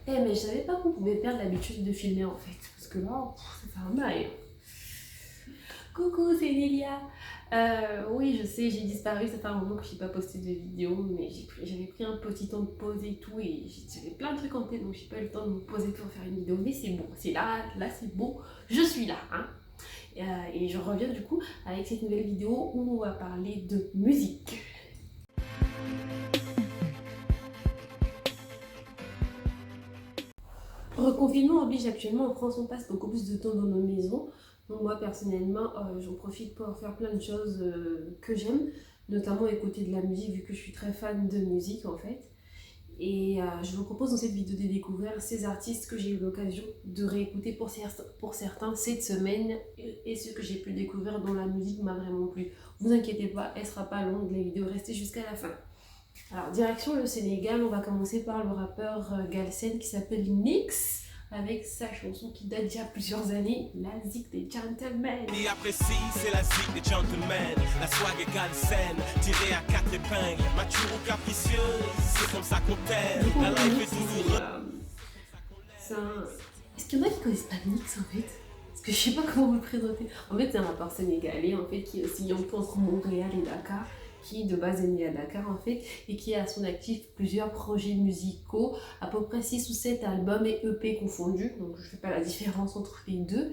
Eh, mais je savais pas qu'on pouvait perdre l'habitude de filmer en fait. Parce que là, ça fait un bail. Coucou, c'est Nelia. Oui, je sais, j'ai disparu, ça fait un moment que j'ai pas posté de vidéo, mais j'avais pris un petit temps de pause et tout, et j'avais plein de trucs en tête, donc j'ai pas eu le temps de me poser pour faire une vidéo, mais c'est bon, c'est là c'est bon, je suis là, hein. Et je reviens du coup avec cette nouvelle vidéo où on va parler de musique. Reconfinement oblige, actuellement en France on passe beaucoup plus de temps dans nos maisons. Donc moi personnellement j'en profite pour faire plein de choses que j'aime, notamment écouter de la musique vu que je suis très fan de musique en fait. Et je vous propose dans cette vidéo de découvrir ces artistes que j'ai eu l'occasion de réécouter pour certains cette semaine et ceux que j'ai pu découvrir dont la musique m'a vraiment plu. Vous inquiétez pas, elle sera pas longue la vidéo, restez jusqu'à la fin. Alors direction le Sénégal, on va commencer par le rappeur Galsen qui s'appelle Nix, avec sa chanson qui date d'il y a plusieurs années, La Zik des Gentlemen. Qui apprécie, c'est la zik des gentlemen. La swag est Galsen, tirée à 4 épingles. Mature ou capricieuse, c'est comme ça qu'on t'aime. La life est douloureuse. Est-ce qu'il y en a qui connaissent pas Nix en fait? Parce que je sais pas comment vous le présenter. En fait c'est un rappeur sénégalais en fait qui est aussi un peu entre Montréal et Dakar, qui de base est né à Dakar en fait, et qui a à son actif plusieurs projets musicaux, à peu près 6 ou 7 albums et EP confondus, donc je fais pas la différence entre les deux,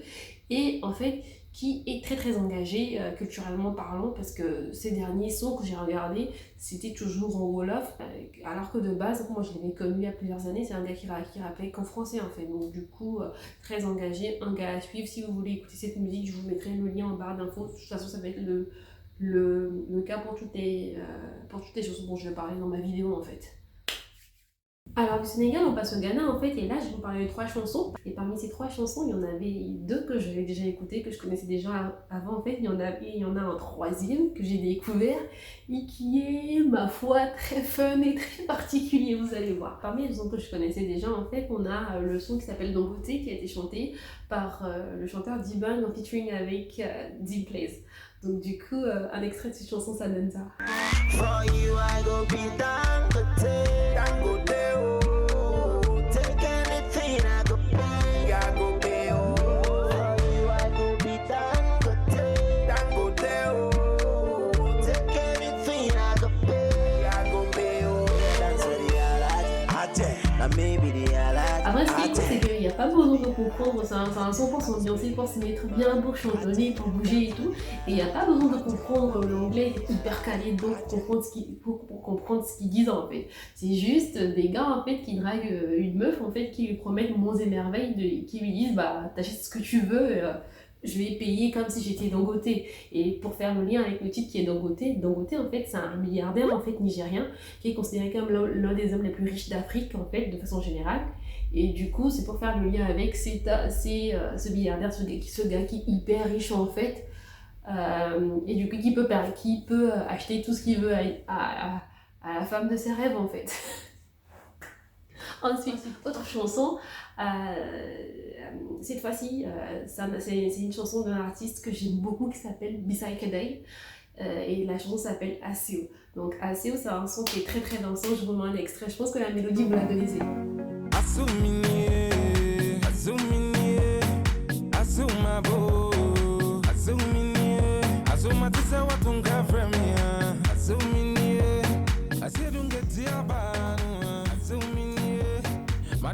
et en fait qui est très très engagé culturellement parlant, parce que ces derniers sons que j'ai regardés, c'était toujours en Wolof, alors que de base, moi je l'avais connu il y a plusieurs années, c'est un gars qui rappelait qu'en français en fait, donc du coup très engagé, un gars à suivre. Si vous voulez écouter cette musique, je vous mettrai le lien en barre d'infos. De toute façon ça va être le cas pour toutes les chansons dont je vais parler dans ma vidéo en fait. Alors du Sénégal on passe au Ghana en fait, et là je vais vous parler de 3 chansons, et parmi ces 3 chansons il y en avait 2 que j'avais déjà écoutées, que je connaissais déjà avant en fait, il y en a un troisième que j'ai découvert et qui est ma foi très fun et très particulier, vous allez voir. Parmi les sons que je connaissais déjà en fait, on a le son qui s'appelle Dangote qui a été chanté par le chanteur D'banj en featuring avec D-Blaze. Donc du coup, un extrait de cette chanson, ça donne ça. Après, ce qui est cool, c'est qu'il n'y a pas besoin de comprendre, c'est un son pour s'ambiancer, pour se mettre bien, pour chantonner, pour bouger et tout. Et il n'y a pas besoin de comprendre l'anglais hyper calé donc pour comprendre ce qu'ils disent en fait. C'est juste des gars en fait qui draguent une meuf en fait, qui lui promettent monts et merveilles, qui lui disent bah t'achètes ce que tu veux, je vais payer comme si j'étais Dangote. Et pour faire le lien avec le titre qui est Dangote en fait c'est un milliardaire en fait nigérien qui est considéré comme l'un des hommes les plus riches d'Afrique en fait de façon générale. Et du coup c'est pour faire le lien avec ce milliardaire, ce gars qui est hyper riche en fait, et du coup qui peut acheter tout ce qu'il veut à la femme de ses rêves en fait. Ensuite, autre chanson, cette fois-ci, c'est une chanson d'un artiste que j'aime beaucoup qui s'appelle Bisaïkedei, et la chanson s'appelle Aseo. Donc Aseo, c'est un son qui est très très dansant, je vous mets un extrait, je pense que la mélodie vous la connaissez.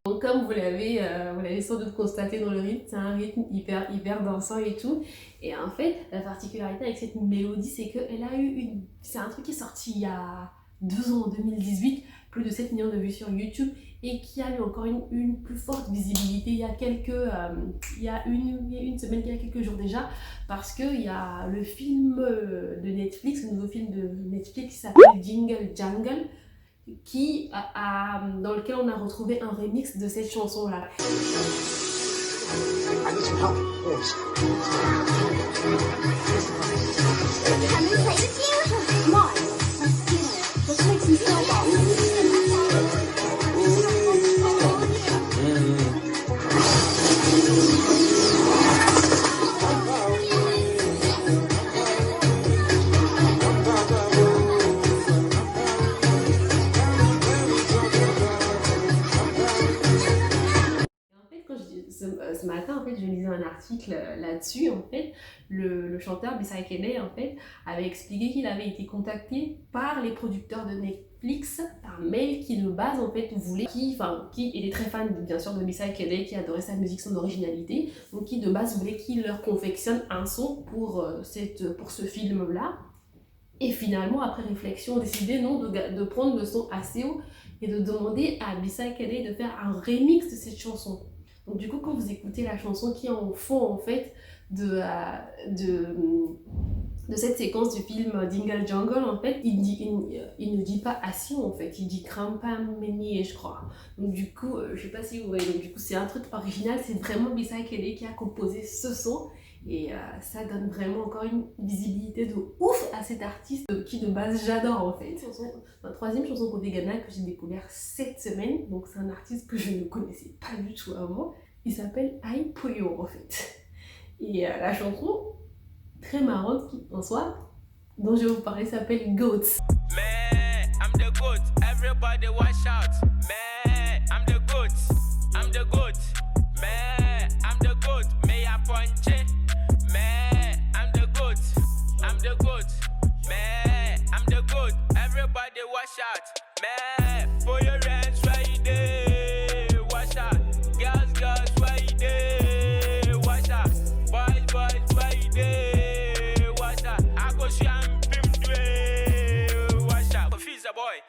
Donc comme vous l'avez sans doute constaté dans le rythme, c'est un rythme hyper dansant et tout. Et en fait, la particularité avec cette mélodie, c'est qu'elle a eu c'est un truc qui est sorti il y a 2 ans, en 2018, plus de 7 millions de vues sur YouTube, et qui a eu encore une plus forte visibilité il y a une semaine, il y a quelques jours déjà, parce qu'il y a le film de Netflix, le nouveau film de Netflix qui s'appelle Jingle Jangle, dans lequel on a retrouvé un remix de cette chanson-là. ce matin, en fait, je lisais un article là-dessus. En fait, le chanteur Bisai Kene, en fait, avait expliqué qu'il avait été contacté par les producteurs de Netflix par mail qui, de base, en fait, voulait, qui était très fan, bien sûr, de Bisai Kene, qui adorait sa musique, son originalité, donc qui, de base, voulait qu'il leur confectionne un son pour ce film-là. Et finalement, après réflexion, on a décidé non, de prendre le son assez haut et de demander à Bisai Kene de faire un remix de cette chanson. Donc du coup, quand vous écoutez la chanson qui est en fond, en fait, de cette séquence du film Dingle Jungle, en fait, il ne dit pas Asio, en fait, il dit Krampamenie, je crois. Donc du coup, je sais pas si vous voyez, donc du coup, c'est un truc original, c'est vraiment Bisai Kene qui a composé ce son. Et ça donne vraiment encore une visibilité de ouf à cet artiste qui de base j'adore en fait. Ma troisième chanson côté Ghana que j'ai découvert cette semaine, donc c'est un artiste que je ne connaissais pas du tout avant. Il s'appelle Ai Poyo en fait. Et la chanson, très marrante en soi, dont je vais vous parler, s'appelle Goats. Man, I'm the goat, everybody watch out. Man, I'm the goat, I'm the goat. Man, I'm the goat, may I punch it? Man, I'm the goat, I'm the goat. Man, I'm the goat, everybody watch out. Man, for your hands right there, watch out. Girls, right there, watch out. Boys, right there, watch out. I go see I'm pimp, watch out. Confuse the boy.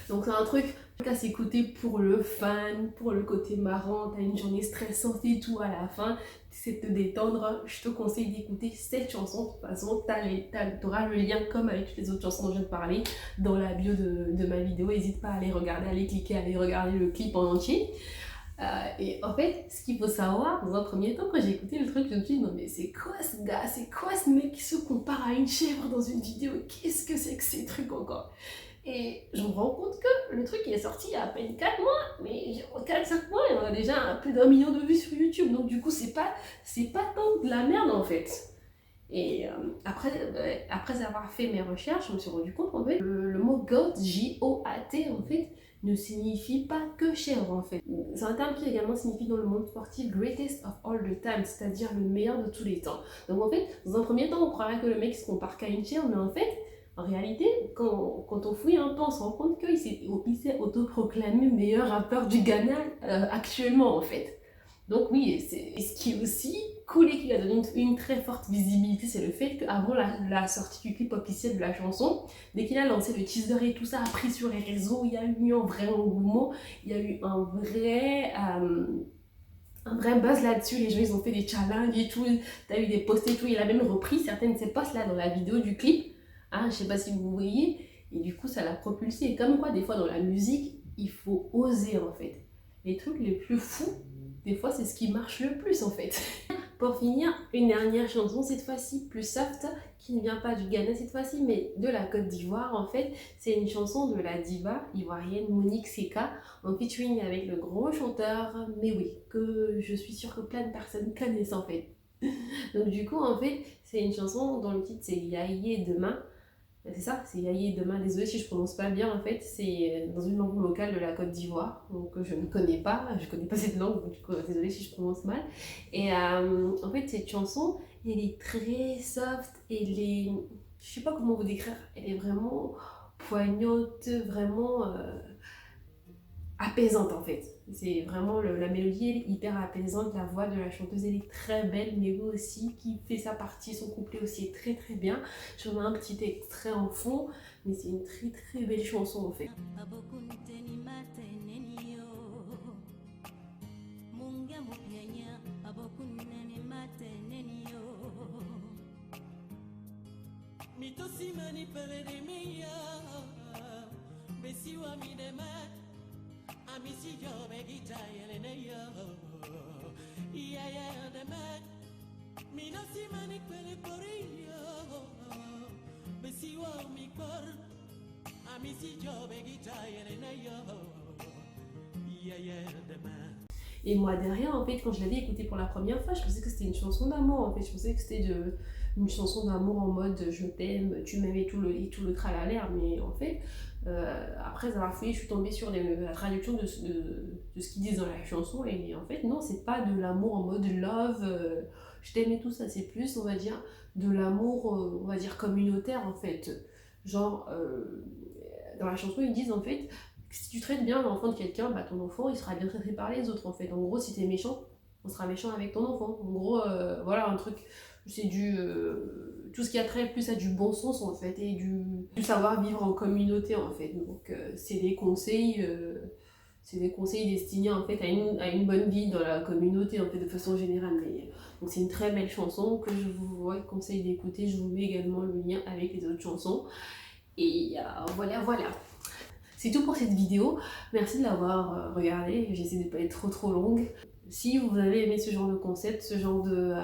Donc c'est un truc à s'écouter pour le fan, pour le côté marrant, t'as une journée stressante et tout à la fin, c'est de te détendre, je te conseille d'écouter cette chanson. De toute façon, t'auras le lien comme avec toutes les autres chansons dont je viens de parler dans la bio de ma vidéo, n'hésite pas à aller regarder, à aller cliquer, à aller regarder le clip en entier. Et en fait, ce qu'il faut savoir, dans un premier temps, quand j'ai écouté le truc, je me suis dit non mais c'est quoi ce gars, c'est quoi ce mec qui se compare à une chèvre dans une vidéo, qu'est-ce que c'est que ces trucs encore? Et je me rends compte que le truc il est sorti il y a à peine 4 mois, mais 4-5 mois et on a déjà plus d'1 million de vues sur YouTube, donc du coup c'est pas tant de la merde en fait. Et après avoir fait mes recherches, je me suis rendu compte qu'en fait le mot GOAT, J-O-A-T en fait, ne signifie pas que chèvre en fait. C'est un terme qui également signifie dans le monde sportif greatest of all the time, c'est-à-dire le meilleur de tous les temps. Donc en fait, dans un premier temps, on croirait que le mec se compare qu'à une chèvre, mais en fait, en réalité, quand on fouille un peu, on se rend compte qu'il s'est autoproclamé meilleur rappeur du Ghana actuellement en fait. Donc oui, et ce qui est aussi cool et qui lui a donné une très forte visibilité, c'est le fait qu'avant la sortie du clip officiel de la chanson, dès qu'il a lancé le teaser et tout ça, a pris sur les réseaux, il y a eu un vrai engouement, il y a eu un vrai buzz là-dessus, les gens ils ont fait des challenges et tout, t'as eu des posts et tout, il a même repris certaines de ces posts là dans la vidéo du clip, hein, je sais pas si vous voyez, et du coup ça l'a propulsé. Et comme quoi des fois dans la musique, il faut oser en fait. Les trucs les plus fous, des fois c'est ce qui marche le plus en fait. Pour finir, une dernière chanson, cette fois-ci plus soft, qui ne vient pas du Ghana cette fois-ci, mais de la Côte d'Ivoire en fait. C'est une chanson de la diva ivoirienne Monique Seka, en featuring avec le gros chanteur Mewi, que je suis sûre que plein de personnes connaissent en fait. Donc du coup en fait, c'est une chanson dont le titre c'est Yaye Demain. C'est ça, c'est Yaye Demain, désolée si je prononce pas bien en fait, c'est dans une langue locale de la Côte d'Ivoire, donc je ne connais pas cette langue, donc du coup désolée si je prononce mal. Et en fait cette chanson, elle est très soft, je sais pas comment vous décrire, elle est vraiment poignante, vraiment apaisante en fait. C'est vraiment la mélodie elle est hyper apaisante, la voix de la chanteuse elle est très belle, mais vous aussi qui fait sa partie, son couplet aussi est très très bien. J'en ai un petit extrait en fond, mais c'est une très très belle chanson en fait. Et moi derrière en fait quand je l'avais écoutée pour la première fois je pensais que c'était une chanson d'amour en fait, je pensais que c'était une chanson d'amour en mode je t'aime, tu m'aimes et tout le tralala, mais en fait Après avoir fouillé, je suis tombée sur la traduction de ce qu'ils disent dans la chanson, et en fait, non, c'est pas de l'amour en mode love, je t'aime et tout ça, c'est plus, on va dire, de l'amour, on va dire, communautaire, en fait. Genre, dans la chanson, ils disent, en fait, que si tu traites bien l'enfant de quelqu'un, bah ton enfant, il sera bien traité par les autres, en fait. En gros, si t'es méchant, on sera méchant avec ton enfant. En gros, voilà, un truc, c'est du... tout ce qui a trait plus à du bon sens, en fait, et du savoir vivre en communauté, en fait. Donc, c'est des conseils... c'est des conseils destinés en fait à une bonne vie dans la communauté en fait de façon générale. Mais, donc c'est une très belle chanson que je vous conseille d'écouter. Je vous mets également le lien avec les autres chansons. Et voilà. C'est tout pour cette vidéo. Merci de l'avoir regardée. J'essaie de ne pas être trop longue. Si vous avez aimé ce genre de concept, ce genre de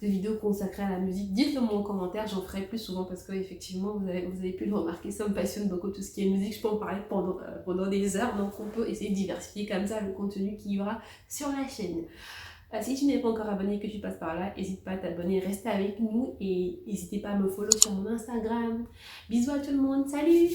vidéos consacrées à la musique, dites-le moi en commentaire, j'en ferai plus souvent parce que effectivement vous avez pu le remarquer, ça me passionne beaucoup tout ce qui est musique, je peux en parler pendant des heures, donc on peut essayer de diversifier comme ça le contenu qu'il y aura sur la chaîne. Si tu n'es pas encore abonné et que tu passes par là, n'hésite pas à t'abonner, reste avec nous et n'hésitez pas à me follow sur mon Instagram. Bisous à tout le monde, salut!